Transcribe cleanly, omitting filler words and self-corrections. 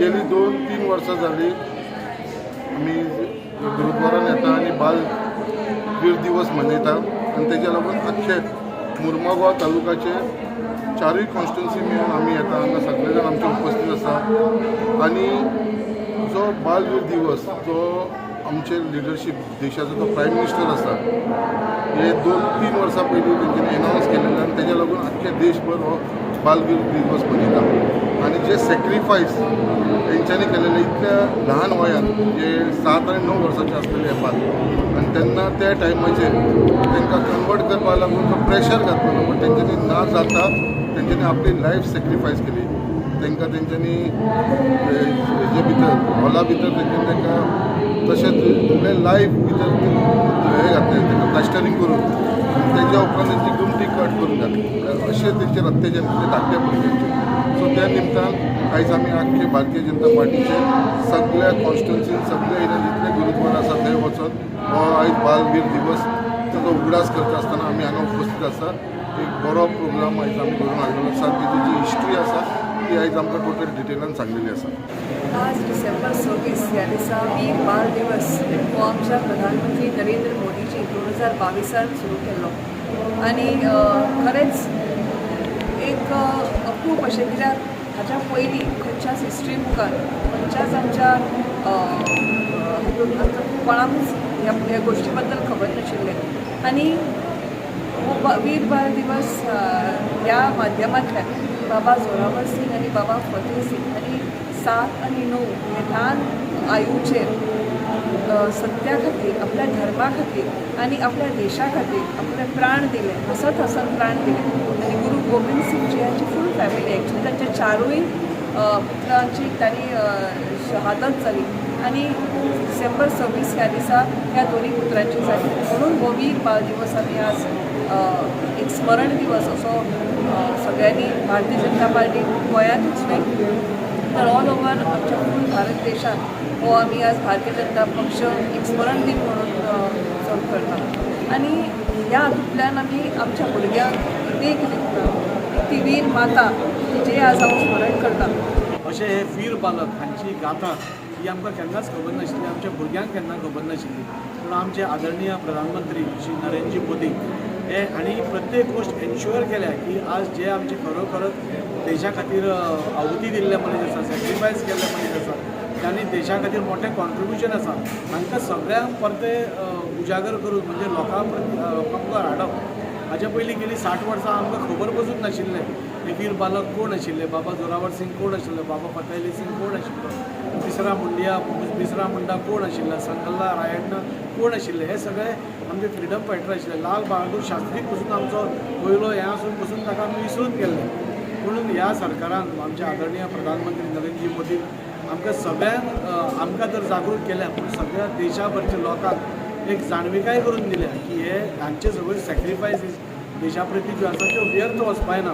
गेली 2-3 वर्सां जाली आमी गुरुद्वारान येता आनी बालवीर दिवस मनयता आनी तेज्या लागून अख्खे मुर्मुगांव तालुक्याचे 4य कॉन्स्टिट्युन्सी मेळून आमी येता हांगा सगळे जाण आमचे उपस्थित आसा आनी जो बालवीर दिवस जो आमचे लिडरशीप देशाचो जो प्रायम मिनिस्टर आसा हे 2-3 वर्सां पयलीं तेंच्यांनी एनावन्स केलेलें आनी तेज्या लागून अख्खे देशभर हो बालवीर दिवस मनयता आनी जे सॅक्रिफायस तेंच्यांनी केलेले इतल्या ल्हान वयान जे 7 आनी 9 वर्सांचे आसलेले हे बाल आनी तेन्ना त्या टायमाचेर तांकां कन्वर्ट करपा लागून तो प्रेशर घातलो पूण तेंच्यांनी ना जाता तेंच्यांनी आपली लायफ सॅक्रिफायस केली तांकां तेंच्यांनी हेजे भितर हॉला भितर तेंच्यांनी तांकां तशेंच आपले लायफ भितर हे घातले तांकां प्लास्टरींग करून तेज्या उपरांत तेंची गुमटी कट करून घातली अशें तेंचेर अत्याचार केले धाकट्या भुरग्यांचेर सो त्या निमतान आयज आमी आख्खे भारतीय जनता पार्टीचे सगळ्या कॉन्स्टिट्युन्सीन सगळे एरिया जितले गुरुद्वार आसा थंय वचून हो आयज बालवीर दिवस ताचो उगडास करता आसतना आमी हांगा उपस्थित आसा एक बरो प्रोग्राम आयज आमी करून हाडलेलो आसा तेजी जी हिस्ट्री आसा ती आयज आमकां टोटल डिटेलान सांगलेली आसा। आज डिसेंबर 26 ह्या दिसा वीर बाल दिवस हो आमच्या प्रधानमंत्री नरेंद्र मोदीजी 2022 सुरू केल्लो आनी खरेंच एक खूब अशें कित्याक हाच्या पयलीं खंयच्याच हिस्ट्री बुकान खंयच्याच आमच्या कोणाकूच ह्या गोश्टी बद्दल खबर नाशिल्लें आनी वीर बाल दिवस ह्या माध्यमांतल्यान बाबा जोरावर सिंग आनी बाबा फतेह सिंग हांणी 7 आनी 9 हे ल्हान आयूचेर सत्या खातीर आपल्या धर्मा खातीर आनी आपल्या देशा खातीर आपले प्राण दिले हसत हसत प्राण दिले आनी गुरू गोबिंद सिंगजी हांची फूल फॅमिली एक्चुली तांच्या 4य पुत्रांची तांणी शहादत जाली आनी डिसेंबर 26 ह्या दिसा ह्या दोनी पुत्रांची जाली म्हणून हो वीर बाल दिवस आमी आज एक स्मरण दिवस असो सगळ्यांनी भारतीय जनता पार्टी गोंयांतूच न्हय तर ऑल ओवर आमच्या फूल भारत देशात हो आमी आज भारतीय जनता पक्ष एक स्मरण दिन म्हणून सर्व करता आनी ह्या हातूंतल्यान आमी आमच्या भुरग्यांक देख दिता ती वीर माता तिजे आज हांव स्मरण करता अशें हे वीर बालक हांची गाथा ही आमकां केन्नाच खबर नाशिल्ली आमच्या भुरग्यांक केन्ना खबर नाशिल्ली पूण आमचे आदरणीय प्रधानमंत्री श्री नरेंद्र मोदी हे हांणी प्रत्येक गोश्ट एन्श्युअर केल्या की आज जे आमचे खरोखरच देशा खातीर आहुती दिल्ले मनीस आसा सॅक्रिफायस केल्ले मनीस आसा त्यांनी देशा खातीर मोठें कॉन्ट्रिब्युशन आसा हांकां सगळ्यांक परतें उजागर करून म्हणजे लोकां मुखार हाडप हाच्या पयलीं गेली 60 वर्सां आमकां खबर पसून नाशिल्लें हे वीर बालक कोण आशिल्ले बाबा जोरावर सिंग कोण आशिल्लो बाबा फतेह सिंग कोण आशिल्लो बिसरा मुंडा कोण आशिल्लो संगल्ला रायण्णा कोण आशिल्ले हे सगळे आमचे फ्रिडम फायटर आशिल्ले लाल बहादूर शास्त्री पसून आमचो पयलो हें आसून पसून ताका आमी विसरून गेल्ले म्हणून ह्या सरकारान आमचे आदरणीय प्रधानमंत्री नरेंद्र मोदी आमकां सगळ्यांक आमकां तर जागृत केल्या पूण सगळ्या देशाभरच्या लोकांक एक जाणविकाय करून दिल्या की हे हांचे सगळे सॅक्रिफायसीस देशा प्रती ज्यो आसा त्यो व्यर्थ वचपाय ना।